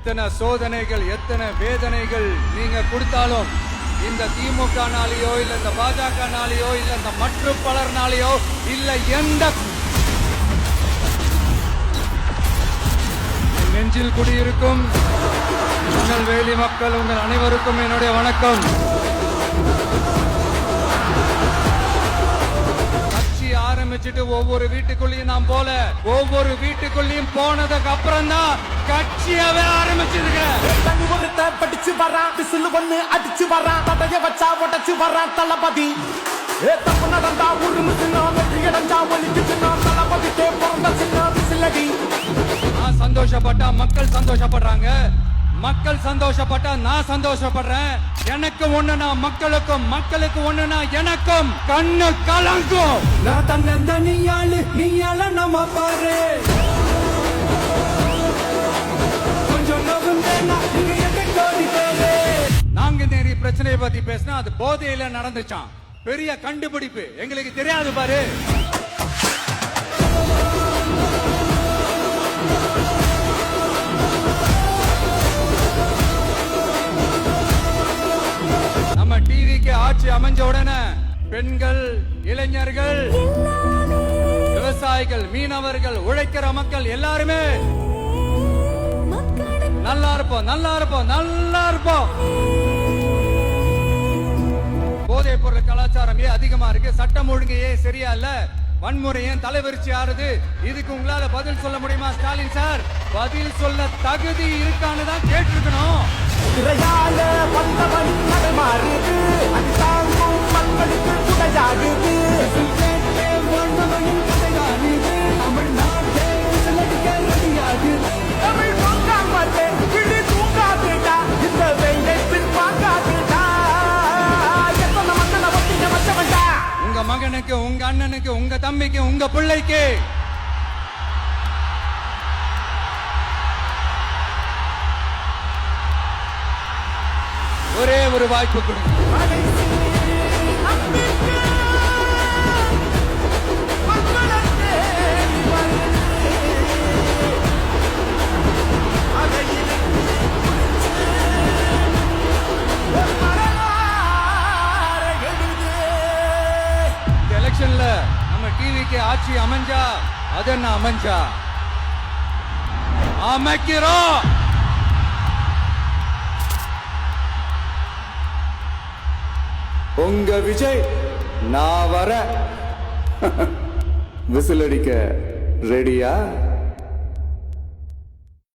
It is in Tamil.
எத்தனை சோதனைகள் எத்தனை வேதனைகள் நீங்க கொடுத்தாலும் இந்த திமுகனாலேயோ இல்ல இந்த பாஜகனாலேயோ இல்ல இந்த மற்ற பலர்னாலேயோ இல்ல எந்த நெஞ்சில் குடியிருக்கும் திருநெல்வேலி மக்கள் உங்கள் அனைவருக்கும் என்னுடைய வணக்கம். கட்சி ஆரம்பிச்சுட்டு ஒவ்வொரு வீட்டுக்குள்ளேயும் நாம் போல ஒவ்வொரு வீட்டுக்குள்ளேயும் போனதுக்கு அப்புறம் தான் கட்சியவே ஆரம்பிச்சிருக்க. படிச்சு வரான் விசில் ஒண்ணு அடிச்சு வரான் தடைய வச்சா உடச்சு வரான் தளபதி. தப்பு நடந்தா உருமு சின்ன வெற்றி அடைஞ்சா ஒலிக்கு சின்ன தளபதிக்கே பிறந்த சின்ன விசிலடி. நான் சந்தோஷப்பட்டா மக்கள் சந்தோஷப்படுறாங்க, மக்கள் சந்தோஷப்பட்டா நான் சந்தோஷப்படுறேன். எனக்கு ஒண்ணுனா மக்களுக்கும் மக்களுக்கு ஒண்ணுனா எனக்கும் கண்ணு கலங்கும். நான் தன்ன நீயாளு நீயால நம்ம பாரு கொஞ்சம் நாங்க நிறைய பிரச்சனையை பத்தி பேசினா அது போதையில நடந்துச்சான். பெரிய கண்டுபிடிப்பு எங்களுக்கு தெரியாது பாரு. நம்ம டிவிக்கு ஆட்சி அமைஞ்ச உடனே பெண்கள், இளைஞர்கள், விவசாயிகள், மீனவர்கள், உழைக்கிற மக்கள் எல்லாருமே நல்லா இருப்போம் நல்லா இருப்போம் நல்லா இருப்போம். போதைப் பொருள் கலாச்சாரம் ஏன் அதிகமா இருக்கு, சட்டம் ஒழுங்கு ஏன் சரியா இல்ல, வன்முறை ஏன் தலைவரிச்சு ஆறுது, இதுக்கு உங்களால பதில் சொல்ல முடியுமா ஸ்டாலின் சார்? பதில் சொல்ல தகுதி இருக்கான்னு தான் கேட்டிருக்கணும். உங்க மகனுக்கு, உங்க அண்ணனுக்கு, உங்க தம்பிக்கு, உங்க பிள்ளைக்கு ஒரே ஒரு வாய்ப்பு கொடுங்க. இந்த எலெக்ஷன்ல நம்ம டிவிக்கு ஆட்சி அமைஞ்சா அது என்ன அமைஞ்சா அமைக்கிறோம். உங்க விஜய் நான் வர விசில் அடிக்க ரெடியா?